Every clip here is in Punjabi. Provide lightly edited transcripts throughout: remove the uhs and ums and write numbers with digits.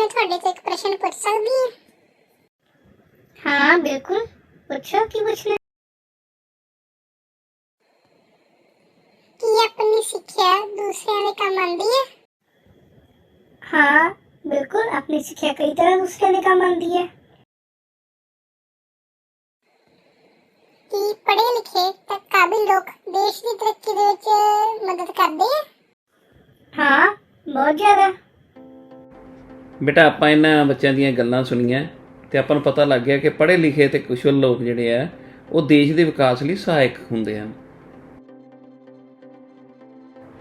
मैं थोड़े तो एक प्रश्न पूछ सकती हूँ? हाँ बिल्कुल, पूछो की पूछना। कि अपनी सिक्ख्या दूसरिਆਂ ਦੇ ਕੰਮ ਆਉਂਦੀ है? हाँ बिल्कुल, अपनी सिक्ख्या कई तरह दूसरे ਦੇ ਕੰਮ ਆਉਂਦੀ है। कि पढ़े लिखे ਤੇ ਕਾਬਿਲ ਲੋਕ ਦੇਸ਼ ਦੀ ਤਰੱਕੀ ਦੇ ਵਿੱਚ ਮਦਦ ਕਰਦੇ ਆ? हाँ बहुत ज़्यादा। ਬੇਟਾ ਆਪਾਂ ਇਹਨਾਂ ਬੱਚਿਆਂ ਦੀਆਂ ਗੱਲਾਂ ਸੁਣੀਆਂ ਤੇ ਆਪਾਂ ਨੂੰ ਪਤਾ ਲੱਗ ਗਿਆ ਕਿ ਪੜ੍ਹੇ ਲਿਖੇ ਤੇ ਕੁਸ਼ਲ ਲੋਕ ਜਿਹੜੇ ਆ ਉਹ ਦੇਸ਼ ਦੇ ਵਿਕਾਸ ਲਈ ਸਹਾਇਕ ਹੁੰਦੇ ਹਨ।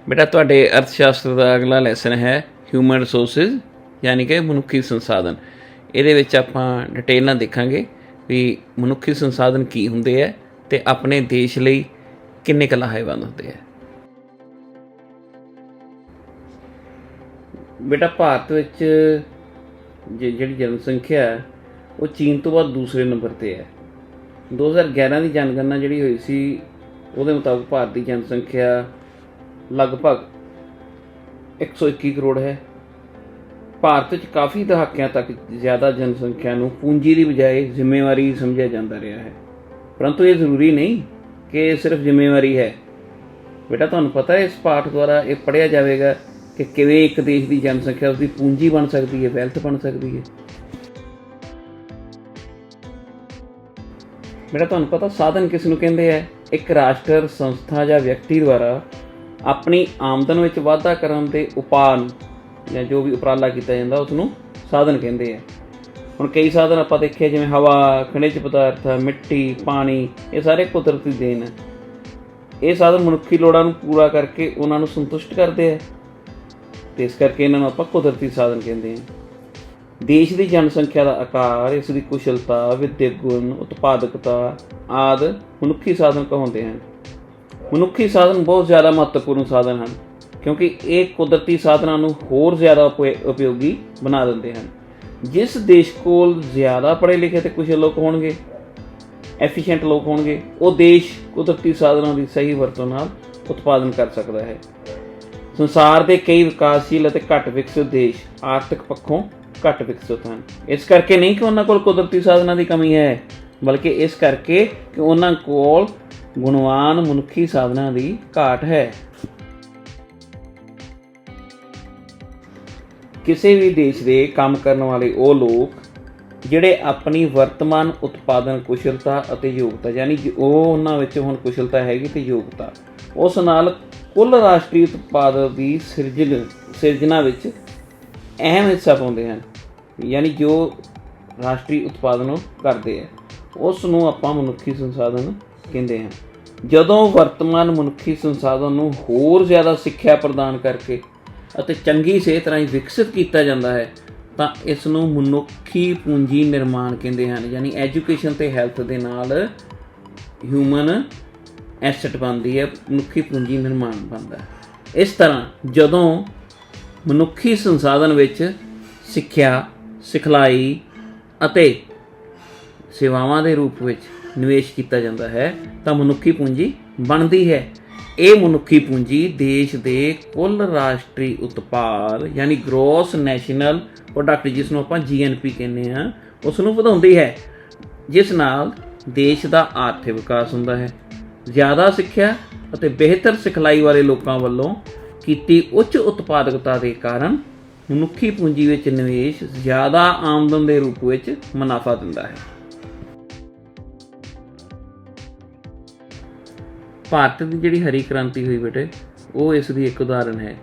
ਬੇਟਾ ਤੁਹਾਡੇ ਅਰਥ ਸ਼ਾਸਤਰ ਦਾ ਅਗਲਾ ਲੈਸਨ ਹੈ ਹਿਊਮਨ ਰਿਸੋਰਸਿਸ ਯਾਨੀ ਕਿ ਮਨੁੱਖੀ ਸੰਸਾਧਨ। ਇਹਦੇ ਵਿੱਚ ਆਪਾਂ ਡਿਟੇਲ ਨਾਲ ਦੇਖਾਂਗੇ ਵੀ ਮਨੁੱਖੀ ਸੰਸਾਧਨ ਕੀ ਹੁੰਦੇ ਆ ਤੇ ਆਪਣੇ ਦੇਸ਼ ਲਈ ਕਿੰਨੇ ਕੁ ਲਾਹੇਵੰਦ ਹੁੰਦੇ ਆ। ਬੇਟਾ ਭਾਰਤ ਵਿੱਚ ਜਿਹੜੀ ਜਨਸੰਖਿਆ ਹੈ ਉਹ ਚੀਨ ਤੋਂ ਬਾਅਦ ਦੂਸਰੇ ਨੰਬਰ 'ਤੇ ਹੈ। 2011 ਦੀ ਜਨਗਣਨਾ ਜਿਹੜੀ ਹੋਈ ਸੀ ਉਹਦੇ ਮੁਤਾਬਕ ਭਾਰਤ ਦੀ ਜਨਸੰਖਿਆ ਲਗਭਗ 121 ਕਰੋੜ ਹੈ। ਭਾਰਤ ਵਿੱਚ ਕਾਫੀ ਦਹਾਕਿਆਂ ਤੱਕ ਜ਼ਿਆਦਾ ਜਨਸੰਖਿਆ ਨੂੰ ਪੂੰਜੀ ਦੀ ਬਜਾਏ ਜ਼ਿੰਮੇਵਾਰੀ ਸਮਝਿਆ ਜਾਂਦਾ ਰਿਹਾ ਹੈ, ਪਰੰਤੂ ਇਹ ਜ਼ਰੂਰੀ ਨਹੀਂ ਕਿ ਇਹ ਸਿਰਫ ਜ਼ਿੰਮੇਵਾਰੀ ਹੈ। ਬੇਟਾ ਤੁਹਾਨੂੰ ਪਤਾ ਹੈ ਇਸ ਪਾਠ ਦੁਆਰਾ ਇਹ ਪੜ੍ਹਿਆ ਜਾਵੇਗਾ ਕਿ ਕਿਵੇਂ ਇੱਕ ਦੇਸ਼ ਦੀ ਜਨਸੰਖਿਆ ਉਸਦੀ ਪੂੰਜੀ ਬਣ ਸਕਦੀ ਹੈ, ਵੈਲਥ ਬਣ ਸਕਦੀ ਹੈ। ਬੇਟਾ ਤੁਹਾਨੂੰ ਪਤਾ ਸਾਧਨ ਕਿਸ ਨੂੰ ਕਹਿੰਦੇ ਹੈ? ਇੱਕ ਰਾਸ਼ਟਰ, ਸੰਸਥਾ ਜਾਂ ਵਿਅਕਤੀ ਦੁਆਰਾ ਆਪਣੀ ਆਮਦਨ ਵਿੱਚ ਵਾਧਾ ਕਰਨ ਦੇ ਉਪਾਅ ਜਾਂ ਜੋ ਵੀ ਉਪਰਾਲਾ ਕੀਤਾ ਜਾਂਦਾ ਉਸ ਨੂੰ ਸਾਧਨ ਕਹਿੰਦੇ ਆ। ਹੁਣ ਕਈ ਸਾਧਨ ਆਪਾਂ ਦੇਖਿਆ ਜਿਵੇਂ ਹਵਾ, ਖਣਿਜ ਪਦਾਰਥ, ਮਿੱਟੀ, ਪਾਣੀ, ਇਹ ਸਾਰੇ ਕੁਦਰਤੀ ਦੇਣ ਹੈ। ਇਹ ਸਾਧਨ ਮਨੁੱਖੀ ਲੋੜਾਂ ਨੂੰ ਪੂਰਾ ਕਰਕੇ ਉਹਨਾਂ ਨੂੰ ਸੰਤੁਸ਼ਟ ਕਰਦੇ ਆ ਤੇ ਇਸ ਕਰਕੇ ਇਹਨਾਂ ਨੂੰ ਆਪਾਂ ਕੁਦਰਤੀ ਸਾਧਨ ਕਹਿੰਦੇ ਹਾਂ। ਦੇਸ਼ ਦੀ ਜਨਸੰਖਿਆ ਦਾ ਆਕਾਰ, ਇਸ ਦੀ ਕੁਸ਼ਲਤਾ, ਵਿਦਿਅਕ ਗੁਣ, ਉਤਪਾਦਕਤਾ ਆਦਿ ਮਨੁੱਖੀ ਸਾਧਨ ਕਹਾਉਂਦੇ ਹਨ। ਮਨੁੱਖੀ ਸਾਧਨ ਬਹੁਤ ਜ਼ਿਆਦਾ ਮਹੱਤਵਪੂਰਨ ਸਾਧਨ ਹਨ ਕਿਉਂਕਿ ਇਹ ਕੁਦਰਤੀ ਸਾਧਨਾਂ ਨੂੰ ਹੋਰ ਜ਼ਿਆਦਾ ਉਪਯੋਗੀ ਬਣਾ ਦਿੰਦੇ ਹਨ। ਜਿਸ ਦੇਸ਼ ਕੋਲ ਜ਼ਿਆਦਾ ਪੜ੍ਹੇ ਲਿਖੇ ਅਤੇ ਕੁਸ਼ਲ ਲੋਕ ਹੋਣਗੇ, ਐਫੀਸ਼ੀਐਂਟ ਲੋਕ ਹੋਣਗੇ, ਉਹ ਦੇਸ਼ ਕੁਦਰਤੀ ਸਾਧਨਾਂ ਦੀ ਸਹੀ ਵਰਤੋਂ ਨਾਲ ਉਤਪਾਦਨ ਕਰ ਸਕਦਾ ਹੈ। ਸੰਸਾਰ ਦੇ ਕਈ ਵਿਕਾਸਸ਼ੀਲ ਅਤੇ ਘੱਟ ਵਿਕਸਿਤ ਦੇਸ਼ ਆਰਥਿਕ ਪੱਖੋਂ ਘੱਟ ਵਿਕਸਿਤ ਹਨ। ਇਸ ਕਰਕੇ ਨਹੀਂ ਕਿ ਉਹਨਾਂ ਕੋਲ ਕੁਦਰਤੀ ਸਾਧਨਾਂ ਦੀ ਕਮੀ ਹੈ, ਬਲਕਿ ਇਸ ਕਰਕੇ ਕਿ ਉਹਨਾਂ ਕੋਲ ਗੁਣਵਾਨ ਮਨੁੱਖੀ ਸਾਧਨਾਂ ਦੀ ਘਾਟ ਹੈ। ਕਿਸੇ ਵੀ ਦੇਸ਼ ਦੇ ਕੰਮ ਕਰਨ ਵਾਲੇ ਉਹ ਲੋਕ ਜਿਹੜੇ ਆਪਣੀ ਵਰਤਮਾਨ ਉਤਪਾਦਨ ਕੁਸ਼ਲਤਾ ਅਤੇ ਯੋਗਤਾ, ਯਾਨੀ ਉਹ ਉਹਨਾਂ ਵਿੱਚ ਹੁਣ ਕੁਸ਼ਲਤਾ ਹੈਗੀ ਅਤੇ ਯੋਗਤਾ, ਉਸ ਨਾਲ ਕੁੱਲ ਰਾਸ਼ਟਰੀ ਉਤਪਾਦਨ ਦੀ ਸਿਰਜਣਾ ਵਿੱਚ ਅਹਿਮ ਹਿੱਸਾ ਪਾਉਂਦੇ ਹਨ। ਯਾਨੀ ਜੋ ਰਾਸ਼ਟਰੀ ਉਤਪਾਦਨ ਉਹ ਕਰਦੇ ਆ ਉਸ ਨੂੰ ਆਪਾਂ ਮਨੁੱਖੀ ਸੰਸਾਧਨ ਕਹਿੰਦੇ ਹਾਂ। ਜਦੋਂ ਵਰਤਮਾਨ ਮਨੁੱਖੀ ਸੰਸਾਧਨ ਨੂੰ ਹੋਰ ਜ਼ਿਆਦਾ ਸਿੱਖਿਆ ਪ੍ਰਦਾਨ ਕਰਕੇ ਅਤੇ ਚੰਗੀ ਸਿਹਤ ਰਾਹੀਂ ਵਿਕਸਿਤ ਕੀਤਾ ਜਾਂਦਾ ਹੈ ਤਾਂ ਇਸ ਨੂੰ ਮਨੁੱਖੀ ਪੂੰਜੀ ਨਿਰਮਾਣ ਕਹਿੰਦੇ ਹਨ। ਯਾਨੀ ਐਜੂਕੇਸ਼ਨ ਅਤੇ ਹੈਲਥ ਦੇ ਨਾਲ ਹਿਊਮਨ ਐਸੈਟ ਬਣਦੀ ਹੈ, ਮਨੁੱਖੀ ਪੂੰਜੀ ਨਿਰਮਾਣ ਬਣਦਾ ਹੈ। ਇਸ ਤਰ੍ਹਾਂ ਜਦੋਂ ਮਨੁੱਖੀ ਸੰਸਾਧਨ ਵਿੱਚ ਸਿੱਖਿਆ, ਸਿਖਲਾਈ ਅਤੇ ਸੇਵਾਵਾਂ ਦੇ ਰੂਪ ਵਿੱਚ ਨਿਵੇਸ਼ ਕੀਤਾ ਜਾਂਦਾ ਹੈ ਤਾਂ ਮਨੁੱਖੀ ਪੂੰਜੀ ਬਣਦੀ ਹੈ। ਇਹ ਮਨੁੱਖੀ ਪੂੰਜੀ ਦੇਸ਼ ਦੇ ਕੁੱਲ ਰਾਸ਼ਟਰੀ ਉਤਪਾਦ ਯਾਨੀ ਗ੍ਰੋਸ ਨੈਸ਼ਨਲ ਪ੍ਰੋਡਕਟ, ਜਿਸ ਨੂੰ ਆਪਾਂ GNP ਕਹਿੰਦੇ ਹਾਂ, ਉਸ ਨੂੰ ਵਧਾਉਂਦੀ ਹੈ, ਜਿਸ ਨਾਲ ਦੇਸ਼ ਦਾ ਆਰਥਿਕ ਵਿਕਾਸ ਹੁੰਦਾ ਹੈ। ਜ਼ਿਆਦਾ ਸਿੱਖਿਆ ਅਤੇ ਬਿਹਤਰ ਸਿਖਲਾਈ ਵਾਲੇ ਲੋਕਾਂ ਵੱਲੋਂ ਕੀਤੀ ਉੱਚ ਉਤਪਾਦਕਤਾ ਦੇ ਕਾਰਨ ਮਨੁੱਖੀ ਪੂੰਜੀ ਵਿੱਚ ਨਿਵੇਸ਼ ਜ਼ਿਆਦਾ ਆਮਦਨ ਦੇ ਰੂਪ ਵਿੱਚ ਮੁਨਾਫਾ ਦਿੰਦਾ ਹੈ। ਭਾਰਤ ਦੀ ਜਿਹੜੀ ਹਰੀ ਕ੍ਰਾਂਤੀ ਹੋਈ ਬੇਟੇ, ਉਹ ਇਸ ਦੀ ਇੱਕ ਉਦਾਹਰਨ ਹੈ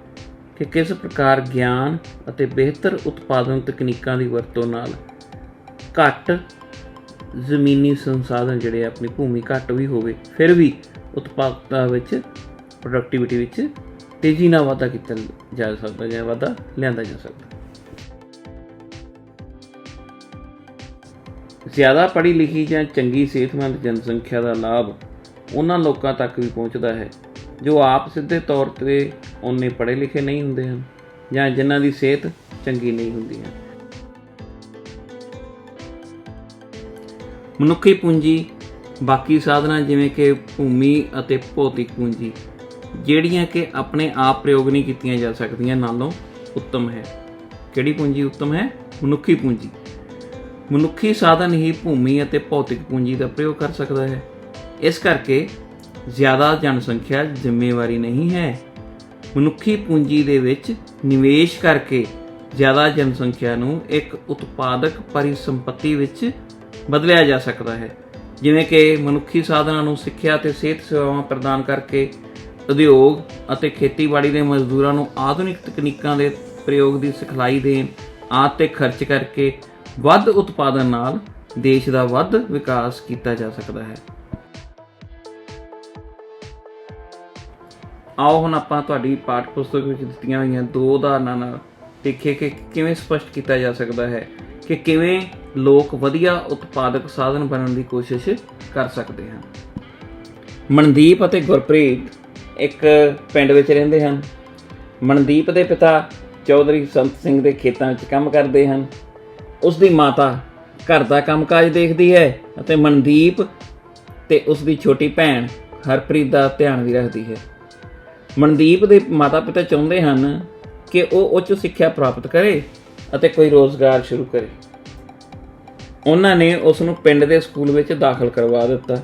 ਕਿ ਕਿਸ ਪ੍ਰਕਾਰ ਗਿਆਨ ਅਤੇ ਬਿਹਤਰ ਉਤਪਾਦਨ ਤਕਨੀਕਾਂ ਦੀ ਵਰਤੋਂ ਨਾਲ ਘੱਟ ਜ਼ਮੀਨੀ ਸੰਸਾਧਨ ਜਿਹੜੇ ਆਪਣੀ ਭੂਮੀ ਘੱਟ ਵੀ ਹੋਵੇ ਫਿਰ ਵੀ ਉਤਪਾਦਕਤਾ ਵਿੱਚ, ਪ੍ਰੋਡਕਟੀਵਿਟੀ ਵਿੱਚ ਤੇਜ਼ੀ ਨਾਲ ਵਾਧਾ ਕੀਤਾ ਜਾ ਸਕਦਾ ਜਾਂ ਵਾਧਾ ਲਿਆਂਦਾ ਜਾ ਸਕਦਾ। ਜ਼ਿਆਦਾ ਪੜ੍ਹੀ ਲਿਖੀ ਜਾਂ ਚੰਗੀ ਸਿਹਤਮੰਦ ਜਨਸੰਖਿਆ ਦਾ ਲਾਭ ਉਹਨਾਂ ਲੋਕਾਂ ਤੱਕ ਵੀ ਪਹੁੰਚਦਾ ਹੈ ਜੋ ਆਪ ਸਿੱਧੇ ਤੌਰ 'ਤੇ ਓਨੇ ਪੜ੍ਹੇ ਲਿਖੇ ਨਹੀਂ ਹੁੰਦੇ ਹਨ ਜਾਂ ਜਿਨ੍ਹਾਂ ਦੀ ਸਿਹਤ ਚੰਗੀ ਨਹੀਂ ਹੁੰਦੀ ਹੈ। ਮਨੁੱਖੀ ਪੂੰਜੀ ਬਾਕੀ ਸਾਧਨਾਂ ਜਿਵੇਂ ਕਿ ਭੂਮੀ ਅਤੇ ਭੌਤਿਕ ਪੂੰਜੀ ਜਿਹੜੀਆਂ ਕਿ ਆਪਣੇ ਆਪ ਪ੍ਰਯੋਗ ਨਹੀਂ ਕੀਤੀਆਂ ਜਾ ਸਕਦੀਆਂ ਨਾਲੋਂ ਉੱਤਮ ਹੈ। ਕਿਹੜੀ ਪੂੰਜੀ ਉੱਤਮ ਹੈ? ਮਨੁੱਖੀ ਪੂੰਜੀ। ਮਨੁੱਖੀ ਸਾਧਨ ਹੀ ਭੂਮੀ ਅਤੇ ਭੌਤਿਕ ਪੂੰਜੀ ਦਾ ਪ੍ਰਯੋਗ ਕਰ ਸਕਦਾ ਹੈ। ਇਸ ਕਰਕੇ ਜ਼ਿਆਦਾ ਜਨਸੰਖਿਆ ਜ਼ਿੰਮੇਵਾਰੀ ਨਹੀਂ ਹੈ। ਮਨੁੱਖੀ ਪੂੰਜੀ ਦੇ ਵਿੱਚ ਨਿਵੇਸ਼ ਕਰਕੇ ਜ਼ਿਆਦਾ ਜਨਸੰਖਿਆ ਨੂੰ ਇੱਕ ਉਤਪਾਦਕ ਪਰਿਸੰਪਤੀ ਵਿੱਚ ਬਦਲਿਆ ਜਾ ਸਕਦਾ ਹੈ, ਜਿਵੇਂ ਕਿ ਮਨੁੱਖੀ ਸਾਧਨਾਂ ਨੂੰ ਸਿੱਖਿਆ ਅਤੇ ਸਿਹਤ ਸੇਵਾਵਾਂ ਪ੍ਰਦਾਨ ਕਰਕੇ ਉਦਯੋਗ ਅਤੇ ਖੇਤੀਬਾੜੀ ਦੇ ਮਜ਼ਦੂਰਾਂ ਨੂੰ ਆਧੁਨਿਕ ਤਕਨੀਕਾਂ ਦੇ ਪ੍ਰਯੋਗ ਦੀ ਸਿਖਲਾਈ ਦੇਣ ਆਦਿ 'ਤੇ ਖਰਚ ਕਰਕੇ ਵੱਧ ਉਤਪਾਦਨ ਨਾਲ ਦੇਸ਼ ਦਾ ਵੱਧ ਵਿਕਾਸ ਕੀਤਾ ਜਾ ਸਕਦਾ ਹੈ। ਆਓ ਹੁਣ ਆਪਾਂ ਤੁਹਾਡੀ ਪਾਠ ਪੁਸਤਕ ਵਿੱਚ ਦਿੱਤੀਆਂ ਹੋਈਆਂ 2 ਉਦਾਹਰਨਾਂ ਨਾਲ ਦੇਖੀਏ ਕਿ ਕਿਵੇਂ ਸਪਸ਼ਟ ਕੀਤਾ ਜਾ ਸਕਦਾ ਹੈ ਕਿ ਕਿਵੇਂ ਲੋਕ ਵਧੀਆ ਉਤਪਾਦਕ ਸਾਧਨ ਬਣਨ ਦੀ ਕੋਸ਼ਿਸ਼ ਕਰ ਸਕਦੇ ਹਨ। ਮਨਦੀਪ ਅਤੇ ਗੁਰਪ੍ਰੀਤ ਇੱਕ ਪਿੰਡ ਵਿੱਚ ਰਹਿੰਦੇ ਹਨ। ਮਨਦੀਪ ਦੇ ਪਿਤਾ ਚੌਧਰੀ ਸੰਤ ਸਿੰਘ ਦੇ ਖੇਤਾਂ ਵਿੱਚ ਕੰਮ ਕਰਦੇ ਹਨ। ਉਸ ਦੀ ਮਾਤਾ ਘਰ ਦਾ ਕੰਮਕਾਜ ਦੇਖਦੀ ਹੈ ਅਤੇ ਮਨਦੀਪ ਤੇ ਉਸ ਦੀ ਛੋਟੀ ਭੈਣ ਹਰਪ੍ਰੀਤ ਦਾ ਧਿਆਨ ਵੀ ਰੱਖਦੀ ਹੈ। ਮਨਦੀਪ ਦੇ ਮਾਤਾ ਪਿਤਾ ਚਾਹੁੰਦੇ ਹਨ ਕਿ ਉਹ ਉੱਚ ਸਿੱਖਿਆ ਪ੍ਰਾਪਤ ਕਰੇ ਅਤੇ ਕੋਈ ਰੋਜ਼ਗਾਰ ਸ਼ੁਰੂ ਕਰੇ। ਉਹਨਾਂ ਨੇ ਉਸ ਨੂੰ ਪਿੰਡ ਦੇ ਸਕੂਲ ਵਿੱਚ ਦਾਖਲ ਕਰਵਾ ਦਿੱਤਾ।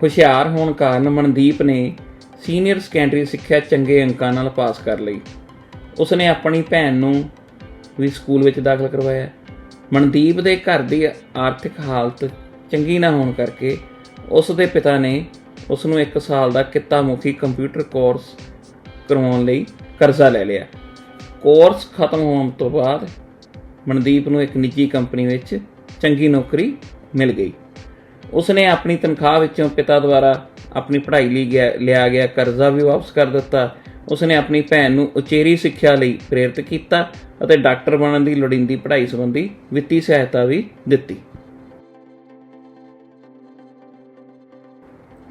ਹੁਸ਼ਿਆਰ ਹੋਣ ਕਾਰਨ ਮਨਦੀਪ ਨੇ ਸੀਨੀਅਰ ਸੈਕੰਡਰੀ ਸਿੱਖਿਆ ਚੰਗੇ ਅੰਕਾਂ ਨਾਲ ਪਾਸ ਕਰ ਲਈ। ਉਸਨੇ ਆਪਣੀ ਭੈਣ ਨੂੰ ਵੀ ਸਕੂਲ ਵਿੱਚ ਦਾਖਲ ਕਰਵਾਇਆ। ਮਨਦੀਪ ਦੇ ਘਰ ਦੀ ਆਰਥਿਕ ਹਾਲਤ ਚੰਗੀ ਨਾ ਹੋਣ ਕਰਕੇ ਉਸ ਦੇ ਪਿਤਾ ਨੇ ਉਸ ਨੂੰ 1 ਸਾਲ ਦਾ ਕਿੱਤਾ ਮੁਖੀ ਕੰਪਿਊਟਰ ਕੋਰਸ ਕਰਵਾਉਣ ਲਈ ਕਰਜ਼ਾ ਲੈ ਲਿਆ। ਕੋਰਸ ਖਤਮ ਹੋਣ ਤੋਂ ਬਾਅਦ ਮਨਦੀਪ ਨੂੰ ਇੱਕ ਨਿੱਜੀ ਕੰਪਨੀ ਵਿੱਚ ਚੰਗੀ ਨੌਕਰੀ ਮਿਲ ਗਈ। ਉਸਨੇ ਆਪਣੀ ਤਨਖਾਹ ਵਿੱਚੋਂ ਪਿਤਾ ਦੁਆਰਾ ਆਪਣੀ ਪੜ੍ਹਾਈ ਲਈ ਲਿਆ ਗਿਆ ਕਰਜ਼ਾ ਵੀ ਵਾਪਸ ਕਰ ਦਿੱਤਾ। ਉਸਨੇ ਆਪਣੀ ਭੈਣ ਨੂੰ ਉਚੇਰੀ ਸਿੱਖਿਆ ਲਈ ਪ੍ਰੇਰਿਤ ਕੀਤਾ ਅਤੇ ਡਾਕਟਰ ਬਣਨ ਦੀ ਲੋੜੀਂਦੀ ਪੜ੍ਹਾਈ ਸੰਬੰਧੀ ਵਿੱਤੀ ਸਹਾਇਤਾ ਵੀ ਦਿੱਤੀ।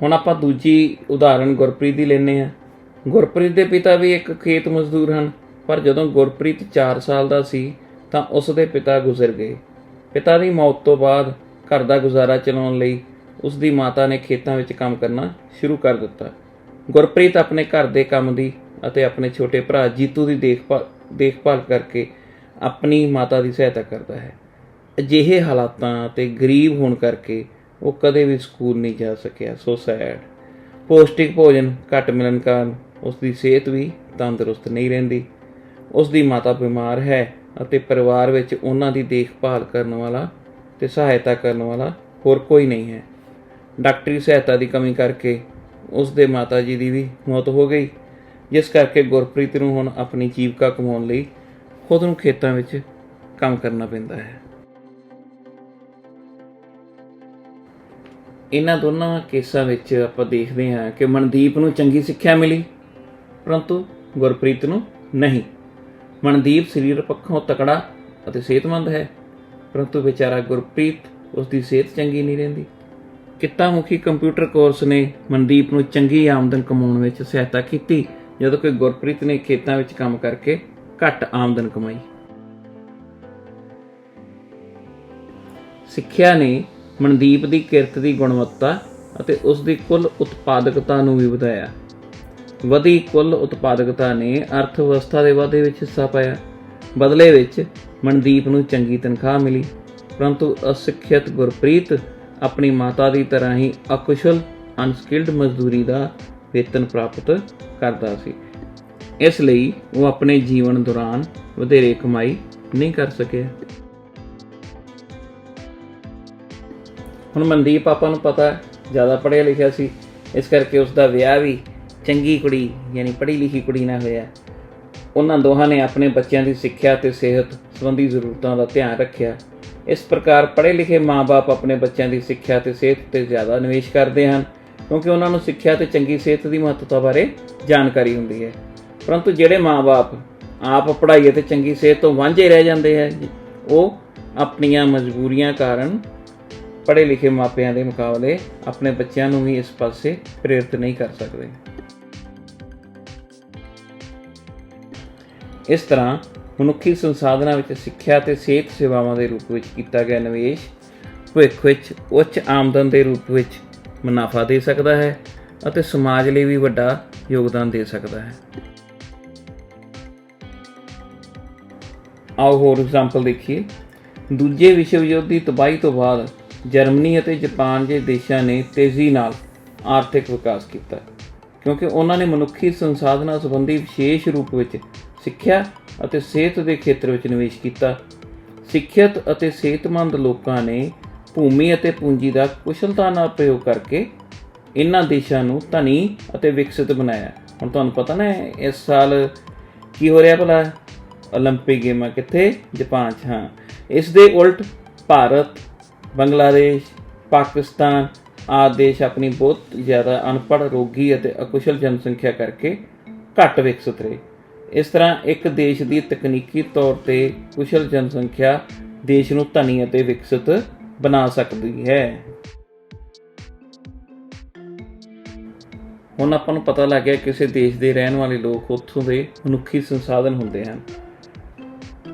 ਹੁਣ ਆਪਾਂ ਦੂਜੀ ਉਦਾਹਰਣ ਗੁਰਪ੍ਰੀਤ ਦੀ ਲੈਂਦੇ ਹਾਂ। ਗੁਰਪ੍ਰੀਤ ਦੇ ਪਿਤਾ ਵੀ ਇੱਕ ਖੇਤ ਮਜ਼ਦੂਰ ਹਨ, ਪਰ ਜਦੋਂ ਗੁਰਪ੍ਰੀਤ 4 ਸਾਲ ਦਾ ਸੀ ਤਾਂ ਉਸ ਦੇ ਪਿਤਾ ਗੁਜ਼ਰ ਗਏ। ਪਿਤਾ ਦੀ ਮੌਤ ਤੋਂ ਬਾਅਦ ਘਰ ਦਾ ਗੁਜ਼ਾਰਾ ਚਲਾਉਣ ਲਈ ਉਸ ਦੀ ਮਾਤਾ ਨੇ ਖੇਤਾਂ ਵਿੱਚ ਕੰਮ ਕਰਨਾ ਸ਼ੁਰੂ ਕਰ ਦਿੱਤਾ। ਗੁਰਪ੍ਰੀਤ ਆਪਣੇ ਘਰ ਦੇ ਕੰਮ ਦੀ ਅਤੇ ਆਪਣੇ ਛੋਟੇ ਭਰਾ ਜੀਤੂ ਦੀ ਦੇਖਭਾਲ ਕਰਕੇ ਆਪਣੀ ਮਾਤਾ ਦੀ ਸਹਾਇਤਾ ਕਰਦਾ ਹੈ। ਅਜਿਹੇ ਹਾਲਾਤਾਂ ਅਤੇ ਗਰੀਬ ਹੋਣ ਕਰਕੇ ਉਹ ਕਦੇ ਵੀ ਸਕੂਲ ਨਹੀਂ ਜਾ ਸਕਿਆ। So sad. ਪੌਸ਼ਟਿਕ ਭੋਜਨ ਘੱਟ ਮਿਲਣ ਕਾਰਨ ਉਸ ਦੀ ਸਿਹਤ ਵੀ ਤੰਦਰੁਸਤ ਨਹੀਂ ਰਹਿੰਦੀ। ਉਸ ਦੀ ਮਾਤਾ ਬਿਮਾਰ ਹੈ ਅਤੇ ਪਰਿਵਾਰ ਵਿੱਚ ਉਹਨਾਂ ਦੀ ਦੇਖਭਾਲ ਕਰਨ ਵਾਲਾ ਤੇ ਸਹਾਇਤਾ ਕਰਨ ਵਾਲਾ ਹੋਰ ਕੋਈ ਨਹੀਂ ਹੈ। ਡਾਕਟਰੀ ਸਹਾਇਤਾ ਦੀ ਕਮੀ ਕਰਕੇ ਉਸ ਦੇ ਮਾਤਾ ਜੀ ਦੀ ਵੀ ਮੌਤ ਹੋ ਗਈ, ਜਿਸ ਕਰਕੇ ਗੁਰਪ੍ਰੀਤ ਨੂੰ ਹੁਣ ਆਪਣੀ ਜੀਵਿਕਾ ਕਮਾਉਣ ਲਈ ਖੁਦ ਨੂੰ ਖੇਤਾਂ ਵਿੱਚ ਕੰਮ ਕਰਨਾ ਪੈਂਦਾ ਹੈ। ਇਹਨਾਂ ਦੋਨਾਂ ਕੇਸਾਂ ਵਿੱਚ ਆਪਾਂ ਦੇਖਦੇ ਹਾਂ ਕਿ ਮਨਦੀਪ ਨੂੰ ਚੰਗੀ ਸਿੱਖਿਆ ਮਿਲੀ, ਪਰੰਤੂ ਗੁਰਪ੍ਰੀਤ ਨੂੰ ਨਹੀਂ। ਮਨਦੀਪ ਸਰੀਰ ਪੱਖੋਂ ਤਕੜਾ ਅਤੇ ਸਿਹਤਮੰਦ ਹੈ, ਪਰੰਤੂ ਵਿਚਾਰਾ ਗੁਰਪ੍ਰੀਤ ਉਸ ਦੀ ਸਿਹਤ ਚੰਗੀ ਨਹੀਂ ਰਹਿੰਦੀ। ਕਿੱਤਾ ਮੁਖੀ ਕੰਪਿਊਟਰ ਕੋਰਸ ਨੇ ਮਨਦੀਪ ਨੂੰ ਚੰਗੀ ਆਮਦਨ ਕਮਾਉਣ ਵਿੱਚ ਸਹਾਇਤਾ ਕੀਤੀ, ਜਦੋਂ ਕਿ ਗੁਰਪ੍ਰੀਤ ਨੇ ਖੇਤਾਂ ਵਿੱਚ ਕੰਮ ਕਰਕੇ ਘੱਟ ਆਮਦਨ ਕਮਾਈ। ਸਿੱਖਿਆ ਨੇ ਮਨਦੀਪ ਦੀ ਕਿਰਤ ਦੀ ਗੁਣਵੱਤਾ ਅਤੇ ਉਸ ਦੀ ਕੁੱਲ ਉਤਪਾਦਕਤਾ ਨੂੰ ਵੀ ਵਧਾਇਆ। ਵਧੀ ਕੁੱਲ ਉਤਪਾਦਕਤਾ ਨੇ ਅਰਥ ਵਿਵਸਥਾ ਦੇ ਵਾਧੇ ਵਿੱਚ ਹਿੱਸਾ ਪਾਇਆ। ਬਦਲੇ ਵਿੱਚ ਮਨਦੀਪ ਨੂੰ ਚੰਗੀ ਤਨਖਾਹ ਮਿਲੀ, ਪਰੰਤੂ ਅਸਿੱਖਿਅਤ ਗੁਰਪ੍ਰੀਤ ਆਪਣੀ ਮਾਤਾ ਦੀ ਤਰ੍ਹਾਂ ਹੀ ਅਕੁਸ਼ਲ ਅਨਸਕਿਲਡ ਮਜ਼ਦੂਰੀ ਦਾ ਵੇਤਨ ਪ੍ਰਾਪਤ ਕਰਦਾ ਸੀ। ਇਸ ਲਈ ਉਹ ਆਪਣੇ ਜੀਵਨ ਦੌਰਾਨ ਵਧੇਰੇ ਕਮਾਈ ਨਹੀਂ ਕਰ ਸਕਿਆ। ਹੁਣ ਮਨਦੀਪ ਆਪਾਂ ਨੂੰ ਪਤਾ ਜ਼ਿਆਦਾ ਪੜ੍ਹਿਆ ਲਿਖਿਆ ਸੀ, ਇਸ ਕਰਕੇ ਉਸ ਦਾ ਵਿਆਹ ਵੀ ਚੰਗੀ ਕੁੜੀ ਯਾਨੀ ਪੜ੍ਹੀ ਲਿਖੀ ਕੁੜੀ ਨਾਲ ਹੋਇਆ। ਉਹਨਾਂ ਦੋਹਾਂ ਨੇ ਆਪਣੇ ਬੱਚਿਆਂ ਦੀ ਸਿੱਖਿਆ ਅਤੇ ਸਿਹਤ ਸੰਬੰਧੀ ਜ਼ਰੂਰਤਾਂ ਦਾ ਧਿਆਨ ਰੱਖਿਆ। ਇਸ ਪ੍ਰਕਾਰ ਪੜ੍ਹੇ ਲਿਖੇ ਮਾਂ-ਬਾਪ ਆਪਣੇ ਬੱਚਿਆਂ ਦੀ ਸਿੱਖਿਆ ਅਤੇ ਸਿਹਤ 'ਤੇ ਜ਼ਿਆਦਾ ਨਿਵੇਸ਼ ਕਰਦੇ ਹਨ, ਕਿਉਂਕਿ ਉਹਨਾਂ ਨੂੰ ਸਿੱਖਿਆ ਅਤੇ ਚੰਗੀ ਸਿਹਤ ਦੀ ਮਹੱਤਤਾ ਬਾਰੇ ਜਾਣਕਾਰੀ ਹੁੰਦੀ ਹੈ। ਪਰੰਤੂ ਜਿਹੜੇ ਮਾਂ-ਬਾਪ ਆਪ ਪੜ੍ਹਾਈ ਅਤੇ ਚੰਗੀ ਸਿਹਤ ਤੋਂ ਵਾਂਝੇ ਰਹਿ ਜਾਂਦੇ ਹੈ, ਉਹ ਆਪਣੀਆਂ ਮਜਬੂਰੀਆਂ ਕਾਰਨ ਪੜ੍ਹੇ ਲਿਖੇ ਮਾਪਿਆਂ ਦੇ ਮੁਕਾਬਲੇ ਆਪਣੇ ਬੱਚਿਆਂ ਨੂੰ ਵੀ ਇਸ ਪਾਸੇ ਪ੍ਰੇਰਿਤ ਨਹੀਂ ਕਰ ਸਕਦੇ। ਇਸ ਤਰ੍ਹਾਂ ਮਨੁੱਖੀ ਸੰਸਾਧਨਾਂ ਵਿੱਚ ਸਿੱਖਿਆ ਅਤੇ ਸਿਹਤ ਸੇਵਾਵਾਂ ਦੇ ਰੂਪ ਵਿੱਚ ਕੀਤਾ ਗਿਆ ਨਿਵੇਸ਼ ਭਵਿੱਖ ਵਿੱਚ ਉੱਚ ਆਮਦਨ ਦੇ ਰੂਪ ਵਿੱਚ ਮੁਨਾਫਾ ਦੇ ਸਕਦਾ ਹੈ ਅਤੇ ਸਮਾਜ ਲਈ ਵੀ ਵੱਡਾ ਯੋਗਦਾਨ ਦੇ ਸਕਦਾ ਹੈ। आओ होर एग्जाम्पल देखिए। दूजे विश्व युद्ध की तबाही तो बाद जर्मनी ਅਤੇ जापान जे देशों ने तेज़ी नाल आर्थिक विकास किया, क्योंकि उन्होंने मनुखी संसाधनों संबंधी विशेष रूप में सिक्ख्या ਅਤੇ सेहत के खेत्र में निवेश किया। सिक्खियत ਅਤੇ सेहतमंद लोगों ने भूमि ਅਤੇ पूंजी का कुशलता नाल प्रयोग करके इन्हां देशों को धनी ਅਤੇ विकसित बनाया। हुण तुहानूं पता ना इस साल की हो रहा भला, ओलंपिक गेमां कित्थे? जापान 'च। हाँ, इस दे उलट भारत, बांग्लादेश, पाकिस्तान आदि देश अपनी बहुत ज़्यादा अनपढ़, रोगी ਅਤੇ अकुशल जनसंख्या करके घट विकसित रहे। इस तरह एक देश की तकनीकी तौर पर कुशल जनसंख्या देश ਨੂੰ ਧਨੀ ਅਤੇ विकसित बना सकती है। ਹੁਣ ਆਪਾਂ ਨੂੰ ਪਤਾ ਲੱਗ ਗਿਆ ਕਿਸੇ ਦੇਸ਼ ਦੇ ਰਹਿਣ ਵਾਲੇ ਲੋਕ ਉੱਥੋਂ ਦੇ ਮਨੁੱਖੀ ਸੰਸਾਧਨ ਹੁੰਦੇ ਹਨ।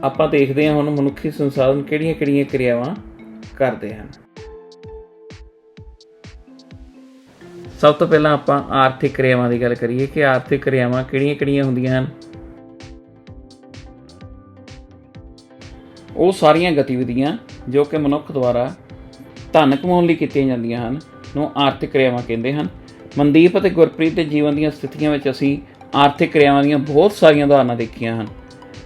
ਆਪਾਂ ਦੇਖਦੇ ਹਾਂ ਹੁਣ ਮਨੁੱਖੀ ਸੰਸਾਧਨ ਕਿਹੜੀਆਂ ਕਿਰਿਆਵਾਂ ਕਰਦੇ ਹਨ। ਸਭ ਤੋਂ ਪਹਿਲਾਂ ਆਪਾਂ ਆਰਥਿਕ ਕਿਰਿਆਵਾਂ ਦੀ ਗੱਲ ਕਰੀਏ ਕਿ ਆਰਥਿਕ ਕਿਰਿਆਵਾਂ ਕਿਹੜੀਆਂ ਹੁੰਦੀਆਂ ਹਨ। ਉਹ ਸਾਰੀਆਂ ਗਤੀਵਿਧੀਆਂ ਜੋ ਕਿ ਮਨੁੱਖ ਦੁਆਰਾ ਧਨ ਕਮਾਉਣ ਲਈ ਕੀਤੀਆਂ ਜਾਂਦੀਆਂ ਹਨ ਨੂੰ ਆਰਥਿਕ ਕਿਰਿਆਵਾਂ ਕਹਿੰਦੇ ਹਨ। ਮਨਦੀਪ ਅਤੇ ਗੁਰਪ੍ਰੀਤ ਦੇ ਜੀਵਨ ਦੀਆਂ ਸਥਿਤੀਆਂ ਵਿੱਚ ਅਸੀਂ ਆਰਥਿਕ ਕਿਰਿਆਵਾਂ ਦੀਆਂ ਬਹੁਤ ਸਾਰੀਆਂ ਉਦਾਹਰਨਾਂ ਦੇਖੀਆਂ ਹਨ,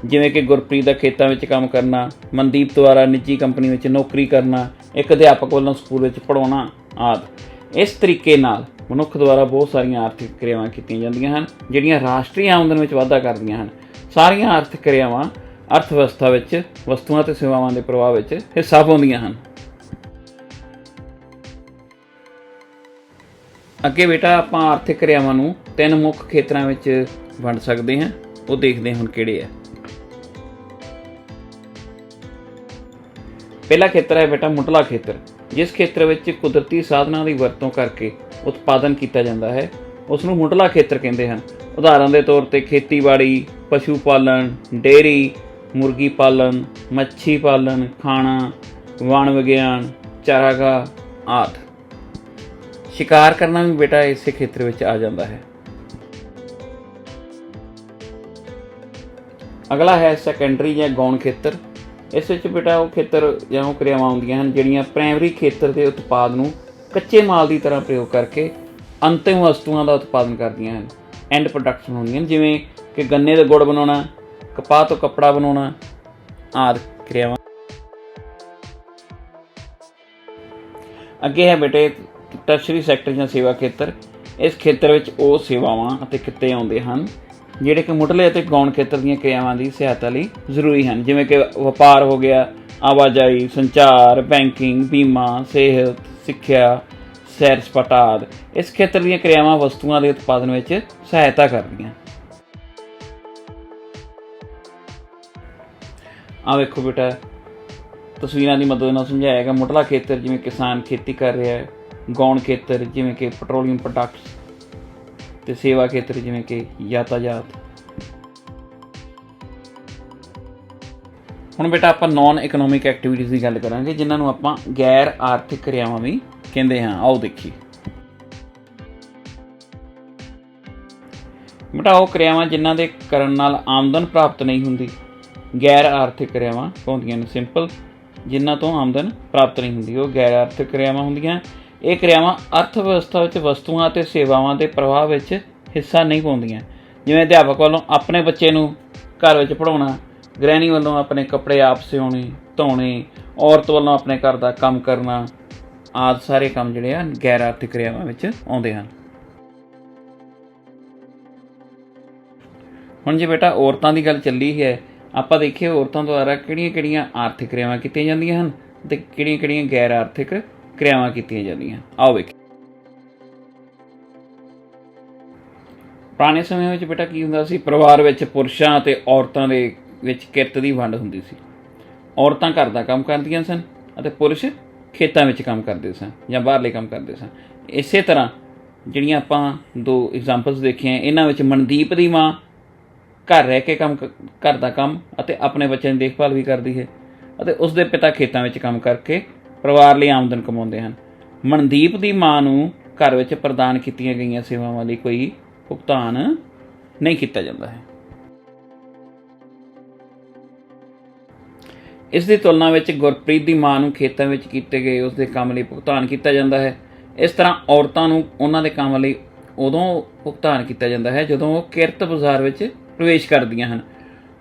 ਜਿਵੇਂ ਕਿ ਗੁਰਪ੍ਰੀਤ ਦਾ ਖੇਤਾਂ ਵਿੱਚ ਕੰਮ ਕਰਨਾ, ਮਨਦੀਪ ਦੁਆਰਾ ਨਿੱਜੀ ਕੰਪਨੀ ਵਿੱਚ ਨੌਕਰੀ ਕਰਨਾ, ਇੱਕ ਅਧਿਆਪਕ ਵੱਲੋਂ ਸਕੂਲ ਵਿੱਚ ਪੜ੍ਹਾਉਣਾ ਆਦਿ। ਇਸ ਤਰੀਕੇ ਨਾਲ ਮਨੁੱਖ ਦੁਆਰਾ ਬਹੁਤ ਸਾਰੀਆਂ ਆਰਥਿਕ ਕਿਰਿਆਵਾਂ ਕੀਤੀਆਂ ਜਾਂਦੀਆਂ ਹਨ ਜਿਹੜੀਆਂ ਰਾਸ਼ਟਰੀ ਆਮਦਨ ਵਿੱਚ ਵਾਧਾ ਕਰਦੀਆਂ ਹਨ। ਸਾਰੀਆਂ ਆਰਥਿਕ ਕਿਰਿਆਵਾਂ ਅਰਥ ਵਿਵਸਥਾ ਵਿੱਚ ਵਸਤੂਆਂ ਅਤੇ ਸੇਵਾਵਾਂ ਦੇ ਪ੍ਰਵਾਹ ਵਿੱਚ ਹਿੱਸਾ ਪਾਉਂਦੀਆਂ ਹਨ। ਅੱਗੇ ਬੇਟਾ ਆਪਾਂ ਆਰਥਿਕ ਕਿਰਿਆਵਾਂ ਨੂੰ 3 ਮੁੱਖ ਖੇਤਰਾਂ ਵਿੱਚ ਵੰਡ ਸਕਦੇ ਹਾਂ, ਉਹ ਦੇਖਦੇ ਹਾਂ ਹੁਣ ਕਿਹੜੇ ਆ। ਪਹਿਲਾ ਖੇਤਰ ਹੈ ਬੇਟਾ ਮੁੱਢਲਾ ਖੇਤਰ, ਜਿਸ ਖੇਤਰ ਵਿੱਚ ਕੁਦਰਤੀ ਸਾਧਨਾਂ ਦੀ ਵਰਤੋਂ ਕਰਕੇ ਉਤਪਾਦਨ ਕੀਤਾ ਜਾਂਦਾ ਹੈ ਉਸ ਨੂੰ ਮੁੱਢਲਾ ਖੇਤਰ ਕਹਿੰਦੇ ਹਨ। ਉਦਾਹਰਨ ਦੇ ਤੌਰ ਤੇ ਖੇਤੀਬਾੜੀ, ਪਸ਼ੂ ਪਾਲਣ, ਡੇਅਰੀ, ਮੁਰਗੀ ਪਾਲਣ, ਮੱਛੀ ਪਾਲਣ, ਖਾਣਾ, ਵਣ ਵਿਗਿਆਨ, ਚਾਰਾਗਾਹ ਆਦਿ। शिकार करना भी बेटा इस खेत्र में आ जाता है। अगला है सैकेंडरी या गौण खेत्र। इस विच बेटा वो खेत्र या वो क्रियावां होंदियां हन जिहड़ियां प्राइमरी खेत्र के उत्पाद नूं कच्चे माल की तरह प्रयोग करके अंतिम वस्तुओं का उत्पादन करदियां हन। एंड प्रोडक्शन होंदियां जिवें कि गन्ने का गुड़ बनाउणा, कपाह तो कपड़ा बनाउणा आदि क्रियावां। अगे है बेटे टर्शरी सैक्टर ਜਾਂ सेवा खेत्र। इस खेत्र ਵਿੱਚ ਉਹ ਸੇਵਾਵਾਂ ਅਤੇ ਕਿੱਤੇ ਆਉਂਦੇ ਹਨ ਜਿਹੜੇ ਕਿ ਮੁੱਢਲੇ ਅਤੇ ਗੌਣ ਖੇਤਰ ਦੀਆਂ ਕਿਰਿਆਵਾਂ ਦੀ ਸਹਾਇਤਾ ਲਈ ਜ਼ਰੂਰੀ ਹਨ, ਜਿਵੇਂ ਕਿ ਵਪਾਰ ਹੋ ਗਿਆ, ਆਵਾਜਾਈ, ਸੰਚਾਰ, ਬੈਂਕਿੰਗ, ਬੀਮਾ, ਸਿਹਤ, ਸਿੱਖਿਆ, ਸੈਰ ਸਪਾਟਾ ਆਦਿ। ਇਸ ਖੇਤਰ ਦੀਆਂ ਕਿਰਿਆਵਾਂ ਵਸਤੂਆਂ ਦੇ ਉਤਪਾਦਨ ਵਿੱਚ ਸਹਾਇਤਾ ਕਰਦੀਆਂ। ਆ ਵੇਖੋ ਬੇਟਾ ਤਸਵੀਰਾਂ ਦੀ ਮਦਦ ਨਾਲ ਸਮਝਾਇਆ ਗਿਆ। ਮੁੱਢਲਾ ਖੇਤਰ ਜਿਵੇਂ ਕਿਸਾਨ ਖੇਤੀ ਕਰ ਰਿਹਾ ਹੈ, ਗੌਣ ਖੇਤਰ ਜਿਵੇਂ ਕਿ ਪੈਟਰੋਲੀਅਮ ਪ੍ਰੋਡਕਟਸ, ਤੇ ਸੇਵਾ ਖੇਤਰ ਜਿਵੇਂ ਕਿ ਯਾਤਾਯਾਤ। ਹੁਣ ਬੇਟਾ ਆਪਾਂ ਨੌਨ ਇਕਨੋਮਿਕ ਐਕਟੀਵਿਟੀਜ਼ ਦੀ ਗੱਲ ਕਰਾਂਗੇ ਜਿਨ੍ਹਾਂ ਨੂੰ ਆਪਾਂ ਗੈਰ ਆਰਥਿਕ ਕਿਰਿਆਵਾਂ ਵੀ ਕਹਿੰਦੇ ਹਾਂ। ਆਓ ਦੇਖੀਏ ਬੇਟਾ ਉਹ ਕਿਰਿਆਵਾਂ ਜਿਨ੍ਹਾਂ ਦੇ ਕਰਨ ਨਾਲ ਆਮਦਨ ਪ੍ਰਾਪਤ ਨਹੀਂ ਹੁੰਦੀ ਗੈਰ ਆਰਥਿਕ ਕਿਰਿਆਵਾਂ ਹੁੰਦੀਆਂ ਨੇ। ਸਿੰਪਲ, ਜਿਨ੍ਹਾਂ ਤੋਂ ਆਮਦਨ ਪ੍ਰਾਪਤ ਨਹੀਂ ਹੁੰਦੀ ਉਹ ਗੈਰ ਆਰਥਿਕ ਕਿਰਿਆਵਾਂ ਹੁੰਦੀਆਂ। ਇਹ ਕਿਰਿਆਵਾਂ ਅਰਥ ਵਿਵਸਥਾ ਵਿੱਚ ਵਸਤੂਆਂ ਅਤੇ ਸੇਵਾਵਾਂ ਦੇ ਪ੍ਰਵਾਹ ਵਿੱਚ ਹਿੱਸਾ ਨਹੀਂ ਪਾਉਂਦੀਆਂ, ਜਿਵੇਂ ਅਧਿਆਪਕ ਵੱਲੋਂ ਆਪਣੇ ਬੱਚੇ ਨੂੰ ਘਰ ਵਿੱਚ ਪੜ੍ਹਾਉਣਾ, ਗ੍ਰਹਿਣੀ ਵੱਲੋਂ ਆਪਣੇ ਕੱਪੜੇ ਆਪ ਸਿਉਣੇ ਧੋਣੇ, ਔਰਤ ਵੱਲੋਂ ਆਪਣੇ ਘਰ ਦਾ ਕੰਮ ਕਰਨਾ ਆਦਿ। ਸਾਰੇ ਕੰਮ ਜਿਹੜੇ ਆ ਗੈਰ ਆਰਥਿਕ ਕਿਰਿਆਵਾਂ ਵਿੱਚ ਆਉਂਦੇ ਹਨ। ਹੁਣ ਜੇ ਬੇਟਾ ਔਰਤਾਂ ਦੀ ਗੱਲ ਚੱਲੀ ਹੈ, ਆਪਾਂ ਦੇਖੀਏ ਔਰਤਾਂ ਦੁਆਰਾ ਕਿਹੜੀਆਂ ਆਰਥਿਕ ਕਿਰਿਆਵਾਂ ਕੀਤੀਆਂ ਜਾਂਦੀਆਂ ਹਨ ਅਤੇ ਕਿਹੜੀਆਂ ਗੈਰ ਆਰਥਿਕ ਕਿਰਿਆਵਾਂ ਕੀਤੀਆਂ ਜਾਂਦੀਆਂ। ਆਓ ਵੇਖੀਏ। ਪੁਰਾਣੇ ਸਮੇਂ ਵਿੱਚ ਬੇਟਾ ਕੀ ਹੁੰਦਾ ਸੀ, ਪਰਿਵਾਰ ਵਿੱਚ ਪੁਰਸ਼ਾਂ ਅਤੇ ਔਰਤਾਂ ਦੇ ਵਿੱਚ ਕਿਰਤ ਦੀ ਵੰਡ ਹੁੰਦੀ ਸੀ। ਔਰਤਾਂ ਘਰ ਦਾ ਕੰਮ ਕਰਦੀਆਂ ਸਨ ਅਤੇ ਪੁਰਸ਼ ਖੇਤਾਂ ਵਿੱਚ ਕੰਮ ਕਰਦੇ ਸਨ ਜਾਂ ਬਾਹਰਲੇ ਕੰਮ ਕਰਦੇ ਸਨ। ਇਸੇ ਤਰ੍ਹਾਂ ਜਿਹੜੀਆਂ ਆਪਾਂ 2 ਐਗਜ਼ਾਮਪਲਸ ਦੇਖੀਆਂ, ਇਹਨਾਂ ਵਿੱਚ ਮਨਦੀਪ ਦੀ ਮਾਂ ਘਰ ਰਹਿ ਕੇ ਘਰ ਦਾ ਕੰਮ ਅਤੇ ਆਪਣੇ ਬੱਚਿਆਂ ਦੀ ਦੇਖਭਾਲ ਵੀ ਕਰਦੀ ਹੈ ਅਤੇ ਉਸਦੇ ਪਿਤਾ ਖੇਤਾਂ ਵਿੱਚ ਕੰਮ ਕਰਕੇ ਪਰਿਵਾਰ ਲਈ ਆਮਦਨ ਕਮਾਉਂਦੇ ਹਨ। ਮਨਦੀਪ ਦੀ ਮਾਂ ਨੂੰ ਘਰ ਵਿੱਚ ਪ੍ਰਦਾਨ ਕੀਤੀਆਂ ਗਈਆਂ ਸੇਵਾਵਾਂ ਲਈ ਕੋਈ ਭੁਗਤਾਨ ਨਹੀਂ ਕੀਤਾ ਜਾਂਦਾ ਹੈ। ਇਸ ਦੀ ਤੁਲਨਾ ਵਿੱਚ ਗੁਰਪ੍ਰੀਤ ਦੀ ਮਾਂ ਨੂੰ ਖੇਤਾਂ ਵਿੱਚ ਕੀਤੇ ਗਏ ਉਸ ਦੇ ਕੰਮ ਲਈ ਭੁਗਤਾਨ ਕੀਤਾ ਜਾਂਦਾ ਹੈ। ਇਸ ਤਰ੍ਹਾਂ ਔਰਤਾਂ ਨੂੰ ਉਹਨਾਂ ਦੇ ਕੰਮ ਲਈ ਉਦੋਂ ਭੁਗਤਾਨ ਕੀਤਾ ਜਾਂਦਾ ਹੈ ਜਦੋਂ ਉਹ ਕਿਰਤ ਬਾਜ਼ਾਰ ਵਿੱਚ ਪ੍ਰਵੇਸ਼ ਕਰਦੀਆਂ ਹਨ।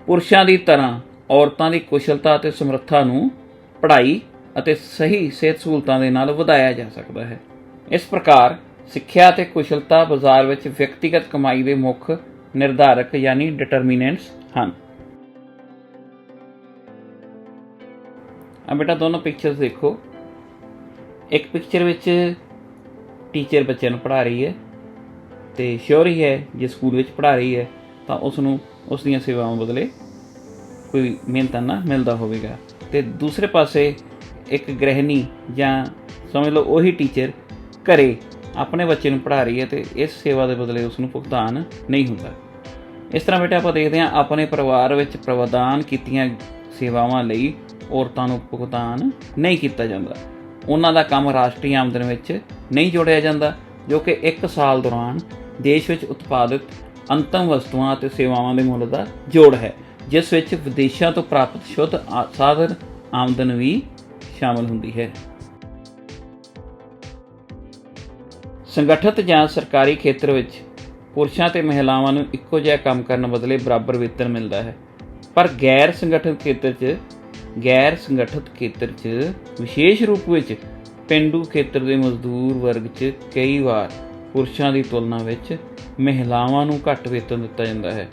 ਪੁਰਸ਼ਾਂ ਦੀ ਤਰ੍ਹਾਂ ਔਰਤਾਂ ਦੀ ਕੁਸ਼ਲਤਾ ਅਤੇ ਸਮਰੱਥਾ ਨੂੰ ਪੜ੍ਹਾਈ ਅਤੇ ਸਹੀ ਸਿਹਤ ਸਹੂਲਤਾਂ ਦੇ ਨਾਲ ਵਧਾਇਆ ਜਾ ਸਕਦਾ ਹੈ। ਇਸ ਪ੍ਰਕਾਰ ਸਿੱਖਿਆ ਅਤੇ ਕੁਸ਼ਲਤਾ ਬਾਜ਼ਾਰ ਵਿੱਚ ਵਿਅਕਤੀਗਤ ਕਮਾਈ ਦੇ ਮੁੱਖ ਨਿਰਧਾਰਕ ਯਾਨੀ ਡਿਟਰਮੀਨੈਂਟਸ ਹਨ। ਬੇਟਾ ਦੋਨੋਂ ਪਿਕਚਰਸ ਦੇਖੋ। ਇੱਕ ਪਿਕਚਰ ਵਿੱਚ ਟੀਚਰ ਬੱਚਿਆਂ ਨੂੰ ਪੜ੍ਹਾ ਰਹੀ ਹੈ ਤੇ ਸ਼ੋਰ ਹੀ ਹੈ ਜੇ ਸਕੂਲ ਵਿੱਚ ਪੜ੍ਹਾ ਰਹੀ ਹੈ ਤਾਂ ਉਸ ਨੂੰ ਉਸ ਦੀਆਂ ਸੇਵਾਵਾਂ ਬਦਲੇ ਕੋਈ ਮਿਹਨਤਾਨਾ ਮਿਲਦਾ ਹੋਵੇਗਾ। ਤੇ ਦੂਸਰੇ ਪਾਸੇ ਇੱਕ ਗ੍ਰਹਿਣੀ ਜਾਂ ਸਮਝ ਲਓ ਉਹੀ ਟੀਚਰ ਘਰੇ ਆਪਣੇ ਬੱਚੇ ਨੂੰ ਪੜ੍ਹਾ ਰਹੀ ਹੈ ਤੇ ਇਸ ਸੇਵਾ ਦੇ ਬਦਲੇ ਉਸ ਨੂੰ ਭੁਗਤਾਨ ਨਹੀਂ ਹੁੰਦਾ। ਇਸ ਤਰ੍ਹਾਂ ਬੇਟਾ ਆਪਾਂ ਦੇਖਦੇ ਹਾਂ ਆਪਣੇ ਪਰਿਵਾਰ ਵਿੱਚ ਪ੍ਰਦਾਨ ਕੀਤੀਆਂ ਸੇਵਾਵਾਂ ਲਈ ਔਰਤਾਂ ਨੂੰ ਭੁਗਤਾਨ ਨਹੀਂ ਕੀਤਾ ਜਾਂਦਾ। ਉਹਨਾਂ ਦਾ ਕੰਮ ਰਾਸ਼ਟਰੀ ਆਮਦਨ ਵਿੱਚ ਨਹੀਂ ਜੋੜਿਆ ਜਾਂਦਾ ਜੋ ਕਿ ਇੱਕ ਸਾਲ ਦੌਰਾਨ ਦੇਸ਼ ਵਿੱਚ ਉਤਪਾਦਿਤ ਅੰਤਮ ਵਸਤੂਆਂ ਅਤੇ ਸੇਵਾਵਾਂ ਦੇ ਮੁੱਲ ਦਾ ਜੋੜ ਹੈ, ਜਿਸ ਵਿੱਚ ਵਿਦੇਸ਼ਾਂ ਤੋਂ ਪ੍ਰਾਪਤ ਸ਼ੁੱਧ ਸਾਧਨ ਆਮਦਨ ਵੀ ਸ਼ਾਮਲ ਹੁੰਦੀ ਹੈ। ਸੰਗਠਿਤ ਜਾਂ ਸਰਕਾਰੀ ਖੇਤਰ ਵਿੱਚ ਪੁਰਸ਼ਾਂ ਤੇ ਮਹਿਲਾਵਾਂ ਨੂੰ ਇੱਕੋ ਜਿਹਾ ਕੰਮ ਕਰਨ ਬਦਲੇ ਬਰਾਬਰ ਵੇਤਨ ਮਿਲਦਾ ਹੈ, ਪਰ ਗੈਰ ਸੰਗਠਿਤ ਖੇਤਰ 'ਚ ਵਿਸ਼ੇਸ਼ ਰੂਪ ਵਿੱਚ ਪੇਂਡੂ ਖੇਤਰ ਦੇ ਮਜ਼ਦੂਰ ਵਰਗ 'ਚ ਕਈ ਵਾਰ ਪੁਰਸ਼ਾਂ ਦੀ ਤੁਲਨਾ ਵਿੱਚ ਮਹਿਲਾਵਾਂ ਨੂੰ ਘੱਟ ਵੇਤਨ ਦਿੱਤਾ ਜਾਂਦਾ ਹੈ,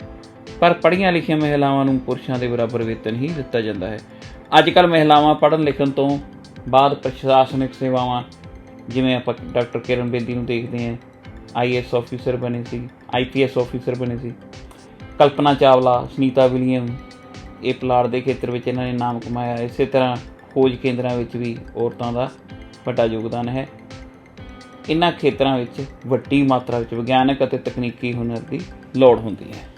ਪਰ ਪੜ੍ਹੀਆਂ ਲਿਖੀਆਂ ਮਹਿਲਾਵਾਂ ਨੂੰ ਪੁਰਸ਼ਾਂ ਦੇ ਬਰਾਬਰ ਵੇਤਨ ਹੀ ਦਿੱਤਾ ਜਾਂਦਾ ਹੈ। ਅੱਜ ਕੱਲ੍ਹ ਮਹਿਲਾਵਾਂ ਪੜ੍ਹਨ ਲਿਖਣ ਤੋਂ ਬਾਅਦ ਪ੍ਰਸ਼ਾਸਨਿਕ ਸੇਵਾਵਾਂ, ਜਿਵੇਂ ਆਪਾਂ ਡਾਕਟਰ ਕਿਰਨ ਬੇਦੀ ਨੂੰ ਦੇਖਦੇ ਹਾਂ, IAS ਆਫਿਸਰ ਬਣੇ ਸੀ, IPS ਆਫਿਸਰ ਬਣੇ ਸੀ। ਕਲਪਨਾ ਚਾਵਲਾ, ਸੁਨੀਤਾ ਵਿਲੀਅਮ, ਇਹ ਪੁਲਾੜ ਦੇ ਖੇਤਰ ਵਿੱਚ ਇਹਨਾਂ ਨੇ ਨਾਮ ਕਮਾਇਆ। ਇਸੇ ਤਰ੍ਹਾਂ ਖੋਜ ਕੇਂਦਰਾਂ ਵਿੱਚ ਵੀ ਔਰਤਾਂ ਦਾ ਵੱਡਾ ਯੋਗਦਾਨ ਹੈ। ਇਹਨਾਂ ਖੇਤਰਾਂ ਵਿੱਚ ਵੱਡੀ ਮਾਤਰਾ ਵਿੱਚ ਵਿਗਿਆਨਕ ਅਤੇ ਤਕਨੀਕੀ ਹੁਨਰ ਦੀ ਲੋੜ ਹੁੰਦੀ ਹੈ।